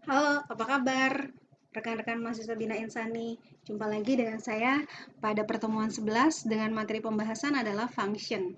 Halo, apa kabar? Rekan-rekan mahasiswa Bina Insani. Jumpa lagi dengan saya pada pertemuan 11 dengan materi pembahasan adalah function.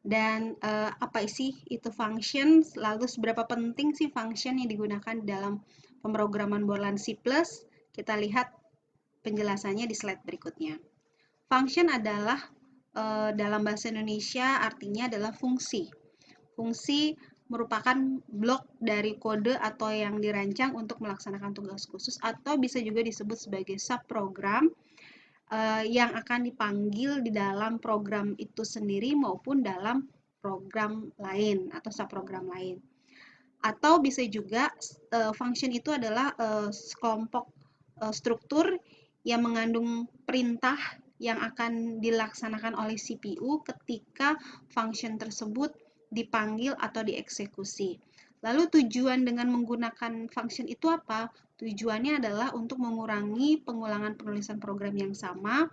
Dan apa sih itu function? Lalu seberapa penting sih function yang digunakan dalam pemrograman Borland C+? Kita lihat penjelasannya di slide berikutnya. Function adalah dalam bahasa Indonesia artinya adalah fungsi. Fungsi merupakan blok dari kode atau yang dirancang untuk melaksanakan tugas khusus atau bisa juga disebut sebagai subprogram yang akan dipanggil di dalam program itu sendiri maupun dalam program lain atau subprogram lain. Atau bisa juga function itu adalah sekelompok struktur yang mengandung perintah yang akan dilaksanakan oleh CPU ketika function tersebut dipanggil atau dieksekusi. Lalu tujuan dengan menggunakan function itu apa? Tujuannya adalah untuk mengurangi pengulangan penulisan program yang sama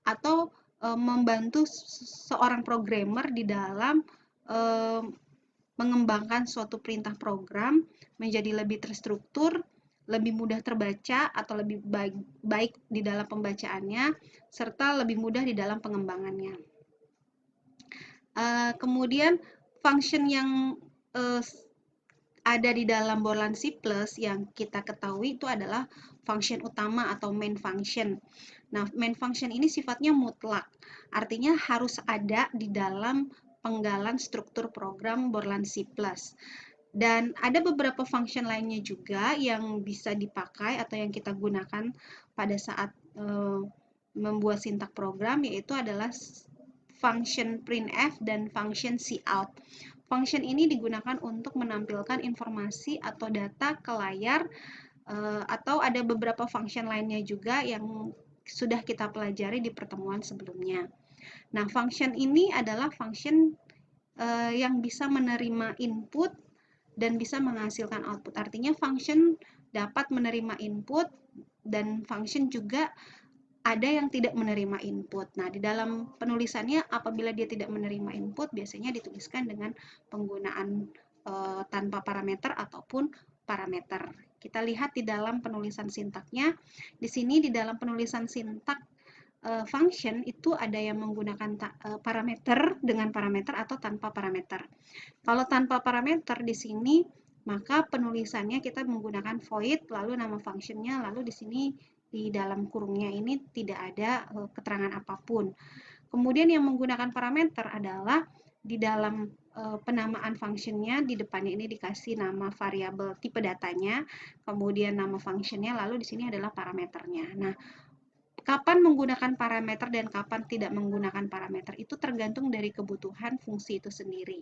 atau membantu seorang programmer di dalam mengembangkan suatu perintah program menjadi lebih terstruktur, lebih mudah terbaca atau lebih baik di dalam pembacaannya, serta lebih mudah di dalam pengembangannya. Kemudian function yang ada di dalam Borland C++ yang kita ketahui itu adalah function utama atau main function. Nah, main function ini sifatnya mutlak, artinya harus ada di dalam penggalan struktur program Borland C++. Dan ada beberapa function lainnya juga yang bisa dipakai atau yang kita gunakan pada saat membuat sintak program, yaitu adalah function printf dan function cout. Function ini digunakan untuk menampilkan informasi atau data ke layar, atau ada beberapa function lainnya juga yang sudah kita pelajari di pertemuan sebelumnya. Nah, function ini adalah function yang bisa menerima input dan bisa menghasilkan output. Artinya function dapat menerima input dan function juga ada yang tidak menerima input. Nah, di dalam penulisannya apabila dia tidak menerima input biasanya dituliskan dengan penggunaan tanpa parameter ataupun parameter. Kita lihat di dalam penulisan sintaknya. Di sini di dalam penulisan sintak function itu ada yang menggunakan parameter dengan parameter atau tanpa parameter. Kalau tanpa parameter di sini maka penulisannya kita menggunakan void lalu nama functionnya lalu di sini di dalam kurungnya ini tidak ada keterangan apapun. Kemudian yang menggunakan parameter adalah di dalam penamaan functionnya di depannya ini dikasih nama variabel tipe datanya, kemudian nama functionnya, lalu di sini adalah parameternya. Nah, kapan menggunakan parameter dan kapan tidak menggunakan parameter itu tergantung dari kebutuhan fungsi itu sendiri.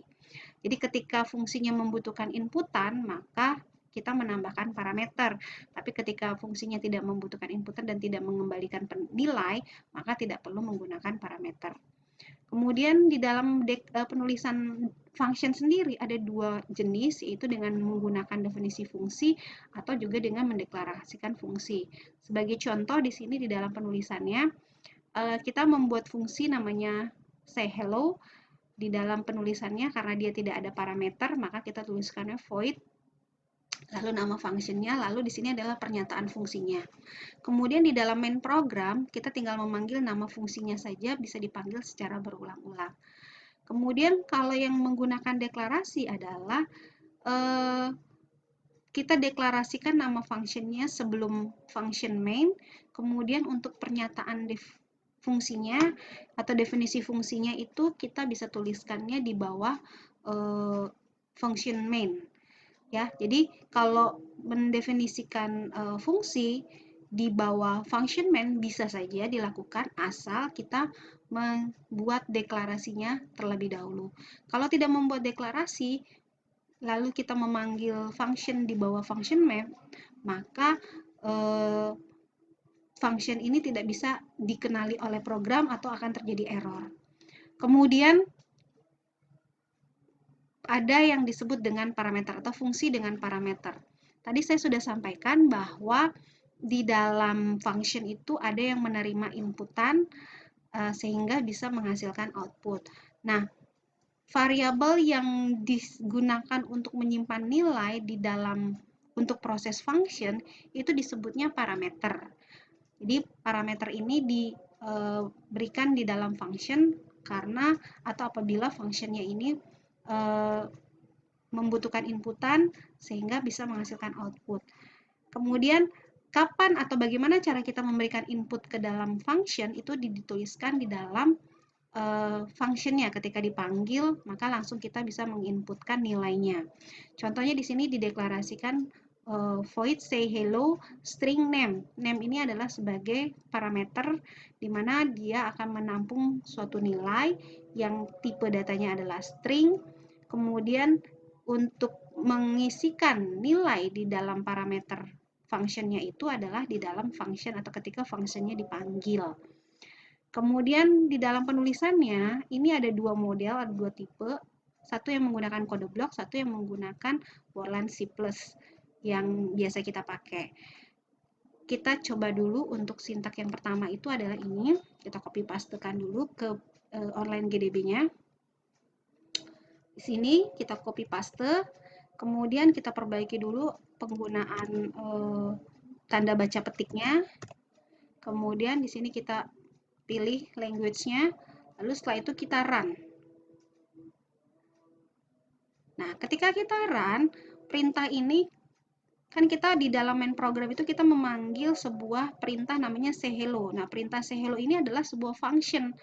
Jadi ketika fungsinya membutuhkan inputan, maka kita menambahkan parameter. Tapi ketika fungsinya tidak membutuhkan inputan dan tidak mengembalikan nilai, maka tidak perlu menggunakan parameter. Kemudian di dalam penulisan function sendiri ada dua jenis, yaitu dengan menggunakan definisi fungsi atau juga dengan mendeklarasikan fungsi. Sebagai contoh di sini di dalam penulisannya, kita membuat fungsi namanya say hello. Di dalam penulisannya karena dia tidak ada parameter, maka kita tuliskannya void lalu nama functionnya, lalu di sini adalah pernyataan fungsinya. Kemudian di dalam main program, kita tinggal memanggil nama fungsinya saja, bisa dipanggil secara berulang-ulang. Kemudian kalau yang menggunakan deklarasi adalah kita deklarasikan nama functionnya sebelum function main, kemudian untuk pernyataan fungsinya atau definisi fungsinya itu kita bisa tuliskannya di bawah function main. Ya, jadi kalau mendefinisikan fungsi di bawah function main bisa saja dilakukan asal kita membuat deklarasinya terlebih dahulu. Kalau tidak membuat deklarasi, lalu kita memanggil function di bawah function main, maka function ini tidak bisa dikenali oleh program atau akan terjadi error. Kemudian ada yang disebut dengan parameter atau fungsi dengan parameter. Tadi saya sudah sampaikan bahwa di dalam function itu ada yang menerima inputan sehingga bisa menghasilkan output. Nah, variabel yang digunakan untuk menyimpan nilai di dalam untuk proses function itu disebutnya parameter. Jadi parameter ini diberikan di dalam function karena atau apabila functionnya ini membutuhkan inputan sehingga bisa menghasilkan output. Kemudian kapan atau bagaimana cara kita memberikan input ke dalam function itu dituliskan di dalam functionnya. Ketika dipanggil maka langsung kita bisa menginputkan nilainya. Contohnya di sini dideklarasikan void say hello string name. Name ini adalah sebagai parameter di mana dia akan menampung suatu nilai yang tipe datanya adalah string. Kemudian untuk mengisikan nilai di dalam parameter functionnya itu adalah di dalam function atau ketika functionnya dipanggil. Kemudian di dalam penulisannya, ini ada dua model, ada dua tipe. Satu yang menggunakan kode blok, satu yang menggunakan Borland C++ yang biasa kita pakai. Kita coba dulu untuk sintak yang pertama itu adalah ini. Kita copy pastekan dulu ke online GDB-nya. Di sini kita copy paste, kemudian kita perbaiki dulu penggunaan tanda baca petiknya. Kemudian di sini kita pilih language-nya, lalu setelah itu kita run. Nah, ketika kita run, perintah ini, kan kita di dalam main program itu kita memanggil sebuah perintah namanya say hello. Nah, perintah say hello ini adalah sebuah function.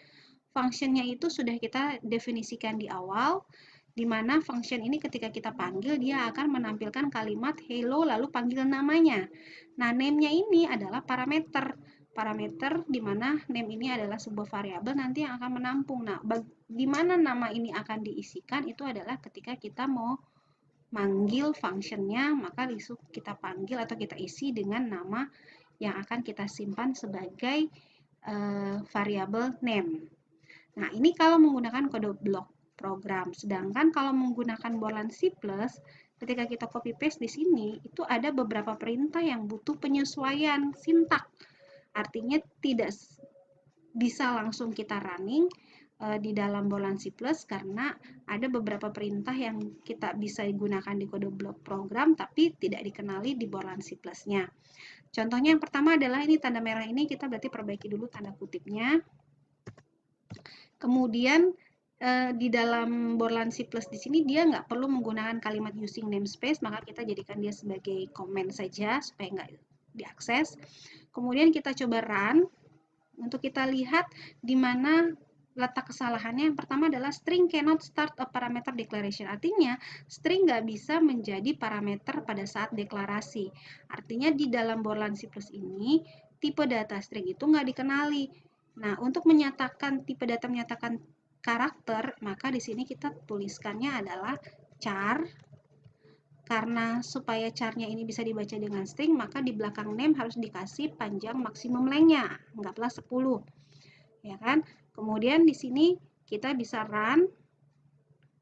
Functionnya itu sudah kita definisikan di awal, di mana function ini ketika kita panggil, dia akan menampilkan kalimat hello lalu panggil namanya. Nah, name-nya ini adalah parameter. Parameter di mana name ini adalah sebuah variabel nanti yang akan menampung. Nah, di mana nama ini akan diisikan itu adalah ketika kita mau manggil functionnya, maka kita panggil atau kita isi dengan nama yang akan kita simpan sebagai variabel name. Nah, ini kalau menggunakan kode blok program. Sedangkan kalau menggunakan Borland C++, ketika kita copy paste di sini, itu ada beberapa perintah yang butuh penyesuaian sintak. Artinya tidak bisa langsung kita running di dalam Borland C++ karena ada beberapa perintah yang kita bisa gunakan di kode blok program tapi tidak dikenali di Borland C++-nya. Contohnya yang pertama adalah ini tanda merah ini, kita berarti perbaiki dulu tanda kutipnya. Kemudian di dalam Borland C++ di sini dia nggak perlu menggunakan kalimat using namespace, maka kita jadikan dia sebagai comment saja supaya nggak diakses. Kemudian kita coba run untuk kita lihat di mana letak kesalahannya. Yang pertama adalah string cannot start a parameter declaration. Artinya string nggak bisa menjadi parameter pada saat deklarasi. Artinya di dalam Borland C++ ini tipe data string itu nggak dikenali. Nah, untuk menyatakan tipe data menyatakan karakter, maka di sini kita tuliskannya adalah char. Karena supaya char-nya ini bisa dibaca dengan string, maka di belakang name harus dikasih panjang maksimum length-nya, anggaplah 10. Ya kan? Kemudian di sini kita bisa run.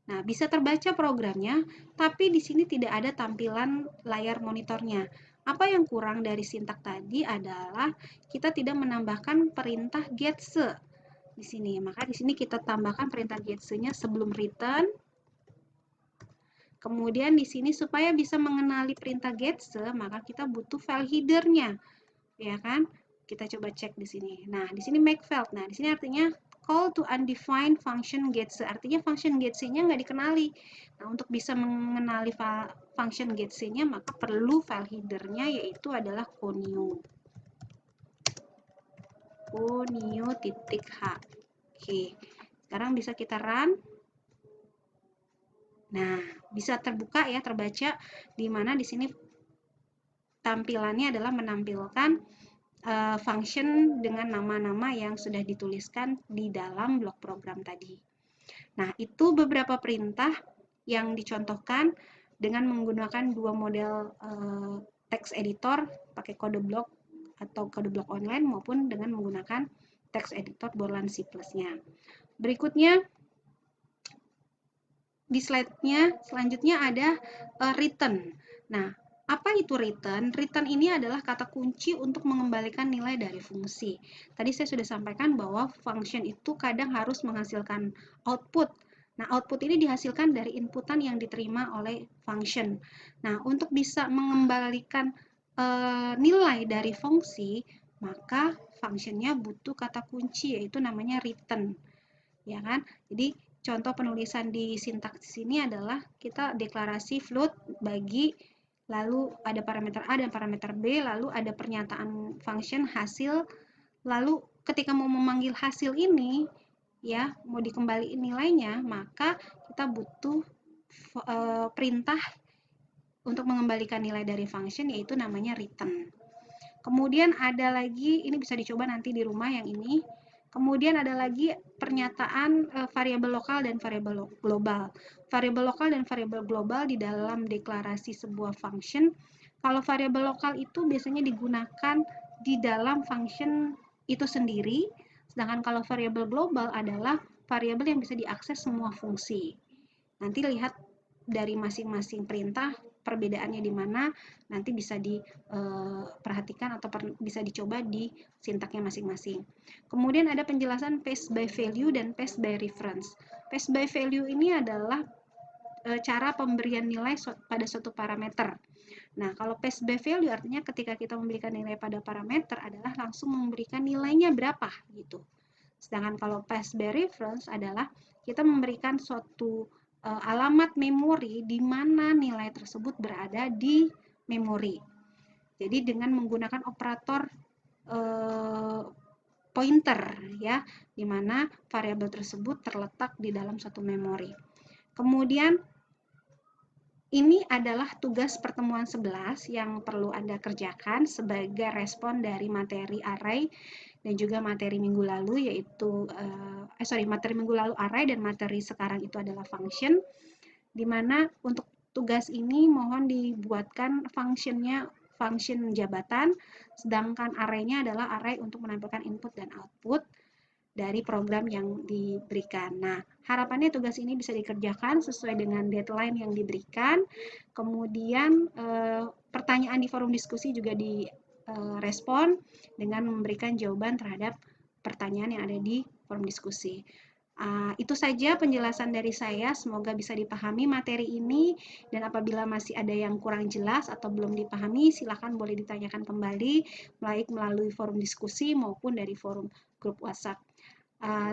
Nah, bisa terbaca programnya, tapi di sini tidak ada tampilan layar monitornya. Apa yang kurang dari sintak tadi adalah kita tidak menambahkan perintah getSe di sini. Maka di sini kita tambahkan perintah getSe-nya sebelum return. Kemudian di sini supaya bisa mengenali perintah getSe, maka kita butuh file header-nya. Ya kan? Kita coba cek di sini. Nah, di sini make file. Nah, di sini artinya call to undefined function getSe. Artinya function getSe-nya nggak dikenali. Nah, untuk bisa mengenali function getSe-nya, maka perlu file header-nya yaitu adalah connew. Connew.h. Oke. Sekarang bisa kita run. Nah, bisa terbuka ya, terbaca di mana di sini tampilannya adalah menampilkan function dengan nama-nama yang sudah dituliskan di dalam blok program tadi. Nah, itu beberapa perintah yang dicontohkan dengan menggunakan dua model text editor, pakai kode blok atau kode blok online maupun dengan menggunakan text editor Borland C++-nya. Berikutnya, di slide-nya selanjutnya ada return. Nah, apa itu return? Return ini adalah kata kunci untuk mengembalikan nilai dari fungsi. Tadi saya sudah sampaikan bahwa function itu kadang harus menghasilkan output. Nah, output ini dihasilkan dari inputan yang diterima oleh function. Nah, untuk bisa mengembalikan nilai dari fungsi, maka functionnya butuh kata kunci, yaitu namanya return. Ya kan? Jadi, contoh penulisan di sintaksis ini adalah kita deklarasi float bagi, lalu ada parameter A dan parameter B, lalu ada pernyataan function hasil, lalu ketika mau memanggil hasil ini, ya mau dikembalikan nilainya, maka kita butuh perintah untuk mengembalikan nilai dari function, yaitu namanya return. Kemudian ada lagi, ini bisa dicoba nanti di rumah yang ini. Kemudian ada lagi pernyataan variabel lokal dan variabel global. Variabel lokal dan variabel global di dalam deklarasi sebuah function. Kalau variabel lokal itu biasanya digunakan di dalam function itu sendiri, sedangkan kalau variabel global adalah variabel yang bisa diakses semua fungsi. Nanti lihat dari masing-masing perintah perbedaannya di mana, nanti bisa diperhatikan atau bisa dicoba di sintaknya masing-masing. Kemudian ada penjelasan paste by value dan paste by reference. Paste by value ini adalah cara pemberian nilai pada suatu parameter. Nah, kalau paste by value artinya ketika kita memberikan nilai pada parameter adalah langsung memberikan nilainya berapa gitu. Sedangkan kalau paste by reference adalah kita memberikan suatu alamat memori di mana nilai tersebut berada di memori. Jadi dengan menggunakan operator pointer ya, di mana variabel tersebut terletak di dalam suatu memori. Kemudian ini adalah tugas pertemuan 11 yang perlu Anda kerjakan sebagai respon dari materi array dan juga materi minggu lalu, yaitu materi minggu lalu array dan materi sekarang itu adalah function, di mana untuk tugas ini mohon dibuatkan functionnya function jabatan, sedangkan array-nya adalah array untuk menampilkan input dan output dari program yang diberikan. Nah, harapannya tugas ini bisa dikerjakan sesuai dengan deadline yang diberikan. Kemudian pertanyaan di forum diskusi juga direspon dengan memberikan jawaban terhadap pertanyaan yang ada di forum diskusi. Itu saja penjelasan dari saya, semoga bisa dipahami materi ini, dan apabila masih ada yang kurang jelas atau belum dipahami, silakan boleh ditanyakan kembali, baik melalui forum diskusi maupun dari forum grup WhatsApp.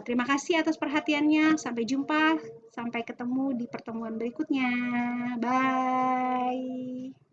Terima kasih atas perhatiannya, sampai jumpa, sampai ketemu di pertemuan berikutnya, bye!